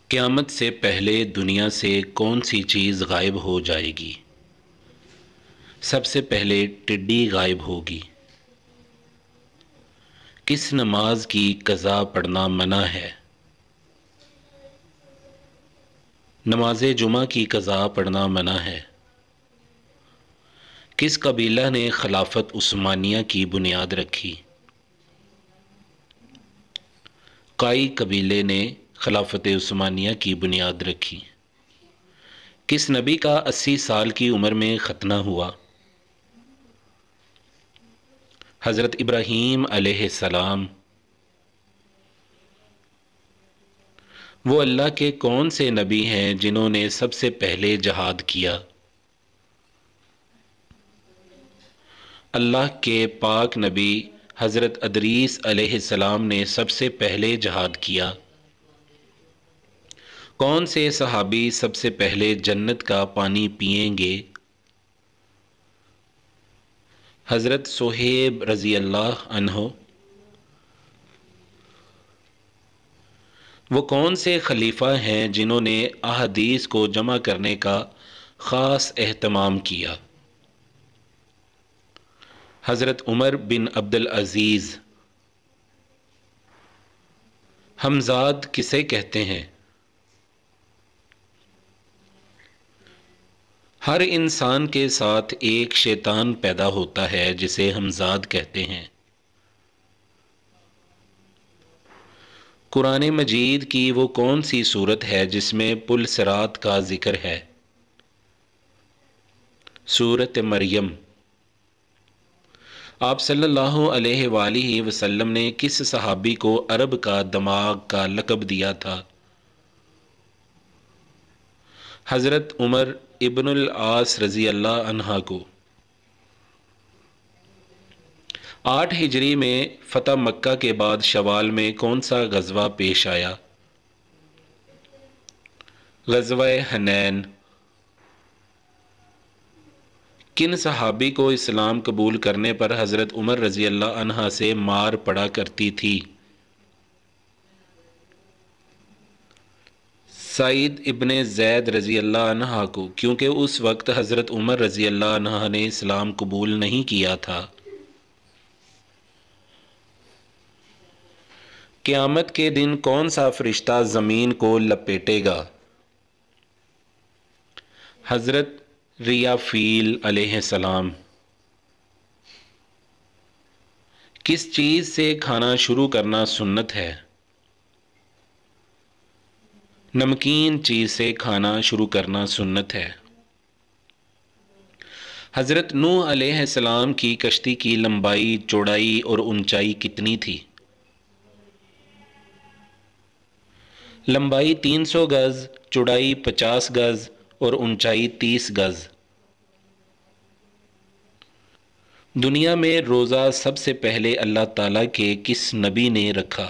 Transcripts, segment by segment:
قیامت سے پہلے دنیا سے کون سی چیز غائب ہو جائے گی؟ سب سے پہلے ٹڈی غائب ہوگی۔ کس نماز کی قضا پڑھنا منع ہے؟ نماز جمعہ کی قضا پڑھنا منع ہے۔ کس قبیلہ نے خلافت عثمانیہ کی بنیاد رکھی؟ قائی قبیلے نے خلافت عثمانیہ کی بنیاد رکھی۔ کس نبی کا 80 سال کی عمر میں ختنہ ہوا؟ حضرت ابراہیم علیہ السلام۔ وہ اللہ کے کون سے نبی ہیں جنہوں نے سب سے پہلے جہاد کیا؟ اللہ کے پاک نبی حضرت ادریس علیہ السلام نے سب سے پہلے جہاد کیا۔ کون سے صحابی سب سے پہلے جنت کا پانی پئیں گے؟ حضرت صہیب رضی اللہ عنہ۔ وہ کون سے خلیفہ ہیں جنہوں نے احادیث کو جمع کرنے کا خاص اہتمام کیا؟ حضرت عمر بن عبد العزیز۔ ہمزاد کسے کہتے ہیں؟ ہر انسان کے ساتھ ایک شیطان پیدا ہوتا ہے جسے ہمزاد کہتے ہیں۔ قرآن مجید کی وہ کون سی صورت ہے جس میں پل صراط کا ذکر ہے؟ سورۃ مریم۔ آپ صلی اللہ علیہ وآلہ وسلم نے کس صحابی کو عرب کا دماغ کا لقب دیا تھا؟ حضرت عمر ابن العاص رضی اللہ عنہ کو۔ 8 ہجری میں فتح مکہ کے بعد شوال میں کون سا غزوہ پیش آیا؟ غزوہ حنین۔ کن صحابی کو اسلام قبول کرنے پر حضرت عمر رضی اللہ عنہ سے مار پڑا کرتی تھی؟ سعید ابن زید رضی اللہ عنہ کو، کیونکہ اس وقت حضرت عمر رضی اللہ عنہ نے اسلام قبول نہیں کیا تھا۔ قیامت کے دن کون سا فرشتہ زمین کو لپیٹے گا؟ حضرت ریافیل علیہ السلام۔ کس چیز سے کھانا شروع کرنا سنت ہے؟ نمکین چیز سے کھانا شروع کرنا سنت ہے۔ حضرت نوح علیہ السلام کی کشتی کی لمبائی، چوڑائی اور اونچائی کتنی تھی؟ لمبائی 300 گز، چوڑائی 50 گز اور اونچائی 30 گز۔ دنیا میں روزہ سب سے پہلے اللہ تعالیٰ کے کس نبی نے رکھا؟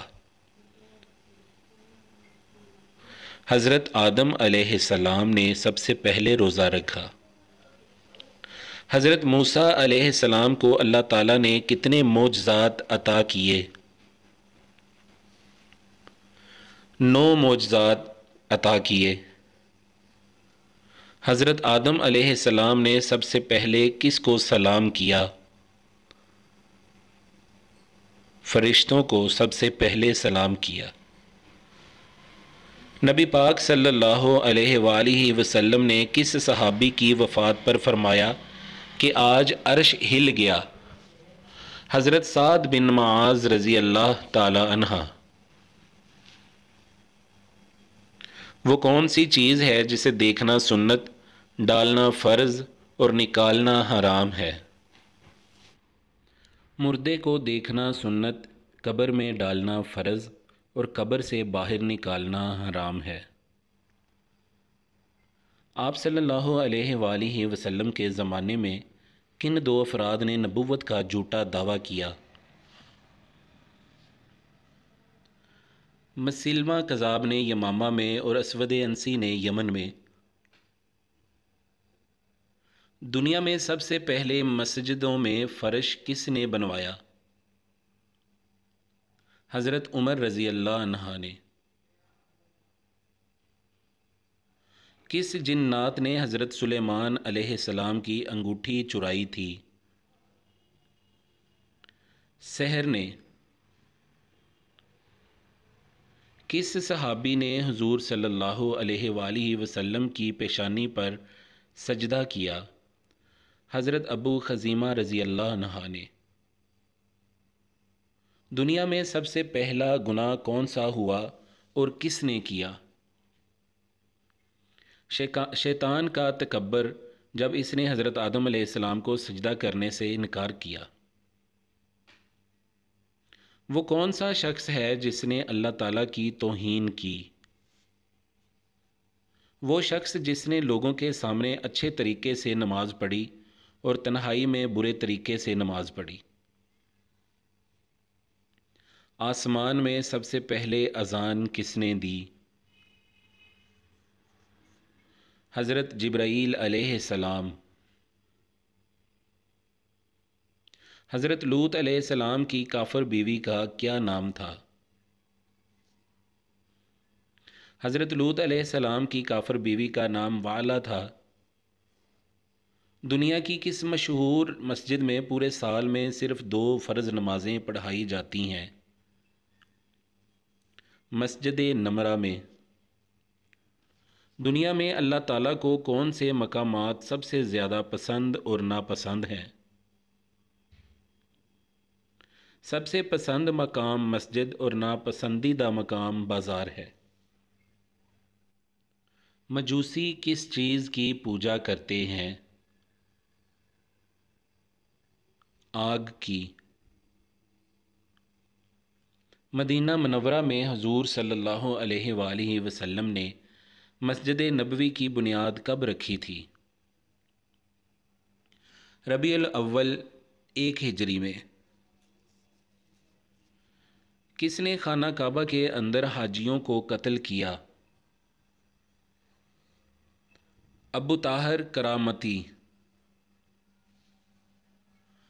حضرت آدم علیہ السلام نے سب سے پہلے روزہ رکھا۔ حضرت موسیٰ علیہ السلام کو اللہ تعالیٰ نے کتنے معجزات عطا کیے؟ 9 معجزات عطا کیے۔ حضرت آدم علیہ السلام نے سب سے پہلے کس کو سلام کیا؟ فرشتوں کو سب سے پہلے سلام کیا۔ نبی پاک صلی اللہ علیہ وآلہ وسلم نے کس صحابی کی وفات پر فرمایا کہ آج عرش ہل گیا؟ حضرت سعد بن معاذ رضی اللہ تعالی عنہ۔ وہ کون سی چیز ہے جسے دیکھنا سنت، ڈالنا فرض اور نکالنا حرام ہے؟ مردے کو دیکھنا سنت، قبر میں ڈالنا فرض اور قبر سے باہر نکالنا حرام ہے۔ آپ صلی اللہ علیہ وآلہ وسلم کے زمانے میں کن 2 افراد نے نبوت کا جھوٹا دعویٰ کیا؟ مسلمہ کذاب نے یمامہ میں اور اسود انسی نے یمن میں۔ دنیا میں سب سے پہلے مسجدوں میں فرش کس نے بنوایا؟ حضرت عمر رضی اللہ عنہ نے۔ کس جنات نے حضرت سلیمان علیہ السلام کی انگوٹھی چرائی تھی؟ سحر نے۔ کس صحابی نے حضور صلی اللہ علیہ وآلہ وسلم کی پیشانی پر سجدہ کیا؟ حضرت ابو خزیمہ رضی اللہ عنہ نے۔ دنیا میں سب سے پہلا گناہ کون سا ہوا اور کس نے کیا؟ شیطان کا تکبر، جب اس نے حضرت آدم علیہ السلام کو سجدہ کرنے سے انکار کیا۔ وہ کون سا شخص ہے جس نے اللہ تعالیٰ کی توہین کی؟ وہ شخص جس نے لوگوں کے سامنے اچھے طریقے سے نماز پڑھی اور تنہائی میں برے طریقے سے نماز پڑھی۔ آسمان میں سب سے پہلے اذان کس نے دی؟ حضرت جبرائیل علیہ السلام۔ حضرت لوط علیہ السلام کی کافر بیوی کا کیا نام تھا؟ حضرت لوط علیہ السلام کی کافر بیوی کا نام وعلا تھا۔ دنیا کی کس مشہور مسجد میں پورے سال میں صرف 2 فرض نمازیں پڑھائی جاتی ہیں؟ مسجد نمرہ میں۔ دنیا میں اللہ تعالیٰ کو کون سے مقامات سب سے زیادہ پسند اور ناپسند ہیں؟ سب سے پسند مقام مسجد اور ناپسندیدہ مقام بازار ہے۔ مجوسی کس چیز کی پوجا کرتے ہیں؟ آگ کی۔ مدینہ منورہ میں حضور صلی اللہ علیہ وآلہ وسلم نے مسجد نبوی کی بنیاد کب رکھی تھی؟ ربیع الاول 1 ہجری میں۔ کس نے خانہ کعبہ کے اندر حاجیوں کو قتل کیا؟ ابو طاہر کرامتی۔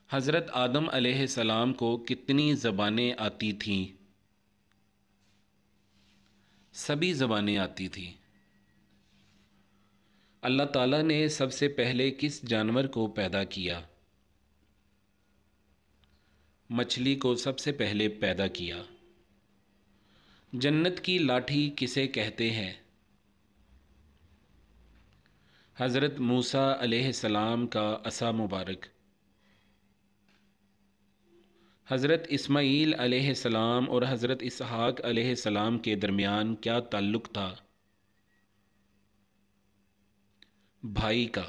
حضرت آدم علیہ السلام کو کتنی زبانیں آتی تھیں؟ سبھی زبانیں آتی تھیں۔ اللہ تعالیٰ نے سب سے پہلے کس جانور کو پیدا کیا؟ مچھلی کو سب سے پہلے پیدا کیا۔ جنت کی لاٹھی کسے کہتے ہیں؟ حضرت موسیٰ علیہ السلام کا عصا مبارک۔ حضرت اسماعیل علیہ السلام اور حضرت اسحاق علیہ السلام کے درمیان کیا تعلق تھا؟ بھائی کا۔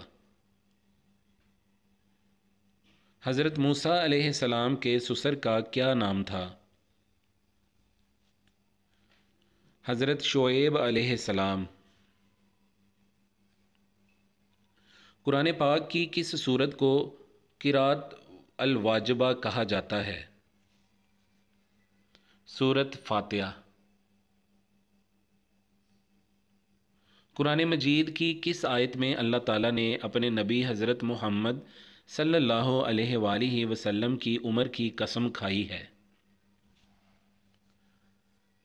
حضرت موسیٰ علیہ السلام کے سسر کا کیا نام تھا؟ حضرت شعیب علیہ السلام۔ قرآن پاک کی کس سورت کو قرأت الواجبہ کہا جاتا ہے؟ سورۃ فاتحہ۔ قرآن مجید کی کس آیت میں اللہ تعالیٰ نے اپنے نبی حضرت محمد صلی اللہ علیہ وآلہ وسلم کی عمر کی قسم کھائی ہے؟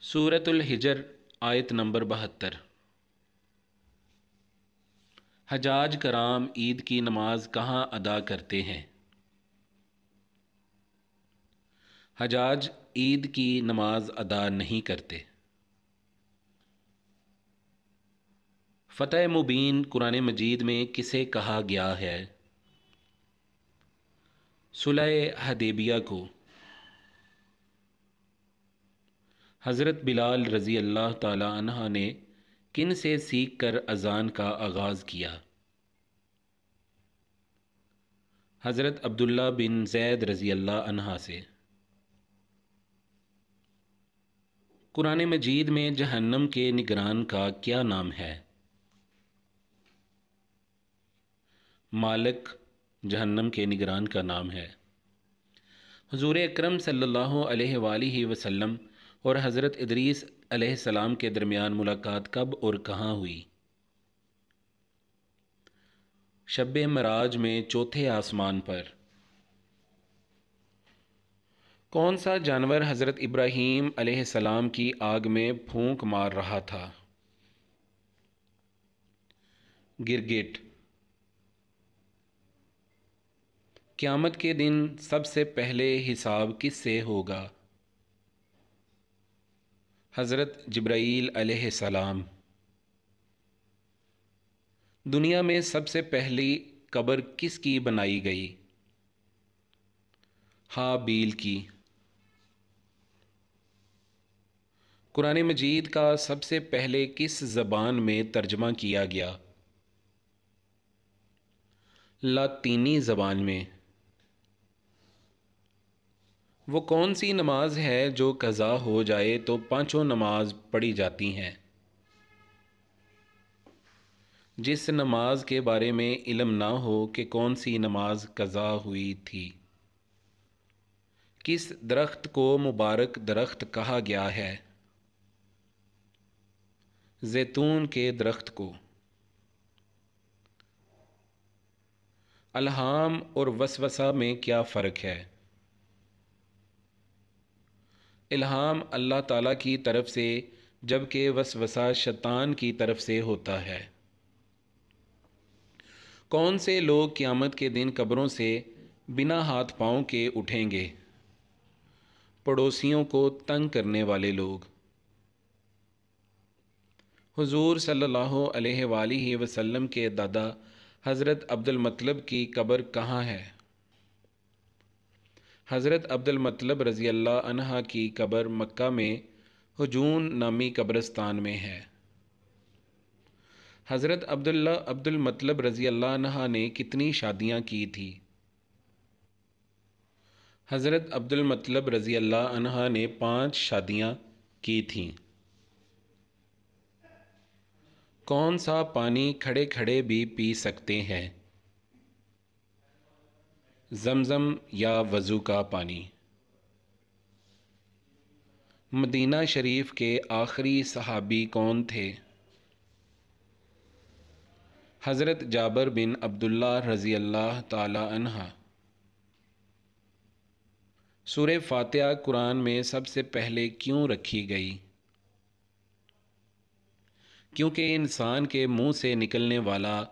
سورۃ الحجر آیت نمبر 72۔ حجاج کرام عید کی نماز کہاں ادا کرتے ہیں؟ حجاج عید کی نماز ادا نہیں کرتے۔ فتح مبین قرآن مجید میں کسے کہا گیا ہے؟ صلح حدیبیہ کو۔ حضرت بلال رضی اللہ تعالی عنہ نے کن سے سیکھ کر اذان کا آغاز کیا؟ حضرت عبداللہ بن زید رضی اللہ عنہ سے۔ قرآن مجید میں جہنم کے نگران کا کیا نام ہے؟ مالک جہنم کے نگران کا نام ہے۔ حضور اکرم صلی اللہ علیہ وآلہ وسلم اور حضرت ادریس علیہ السلام کے درمیان ملاقات کب اور کہاں ہوئی؟ شب معراج میں چوتھے آسمان پر۔ کون سا جانور حضرت ابراہیم علیہ السلام کی آگ میں پھونک مار رہا تھا؟ گرگٹ۔ قیامت کے دن سب سے پہلے حساب کس سے ہوگا؟ حضرت جبرائیل علیہ السلام۔ دنیا میں سب سے پہلی قبر کس کی بنائی گئی؟ ہابیل کی۔ قرآن مجید کا سب سے پہلے کس زبان میں ترجمہ کیا گیا؟ لاطینی زبان میں۔ وہ کون سی نماز ہے جو قضا ہو جائے تو پانچوں نماز پڑھی جاتی ہیں؟ جس نماز کے بارے میں علم نہ ہو کہ کون سی نماز قضا ہوئی تھی۔ کس درخت کو مبارک درخت کہا گیا ہے؟ زیتون کے درخت کو۔ الہام اور وسوسہ میں کیا فرق ہے؟ الہام اللہ تعالیٰ کی طرف سے جبکہ وسوسہ شیطان کی طرف سے ہوتا ہے۔ کون سے لوگ قیامت کے دن قبروں سے بنا ہاتھ پاؤں کے اٹھیں گے؟ پڑوسیوں کو تنگ کرنے والے لوگ۔ حضور صلی اللہ علیہ وآلہ وسلم کے دادا حضرت عبد المطلب کی قبر کہاں ہے؟ حضرت عبد المطلب رضی اللہ عنہ کی قبر مکہ میں حجون نامی قبرستان میں ہے۔ حضرت عبد المطلب رضی اللہ عنہ نے کتنی شادیاں کی تھی؟ حضرت عبد المطلب رضی اللہ عنہ نے 5 شادیاں کی تھیں۔ کون سا پانی کھڑے کھڑے بھی پی سکتے ہیں؟ زمزم یا وضو کا پانی۔ مدینہ شریف کے آخری صحابی کون تھے؟ حضرت جابر بن عبداللہ رضی اللہ تعالی عنہ۔ سورہ فاتحہ قرآن میں سب سے پہلے کیوں رکھی گئی؟ کیونکہ انسان کے منہ سے نکلنے والا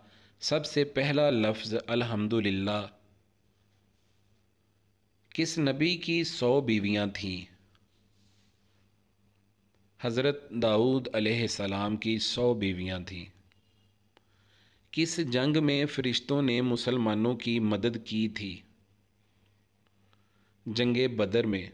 سب سے پہلا لفظ الحمدللہ۔ کس نبی کی 100 بیویاں تھیں؟ حضرت داؤد علیہ السلام کی 100 بیویاں تھیں۔ کس جنگ میں فرشتوں نے مسلمانوں کی مدد کی تھی؟ جنگ بدر میں۔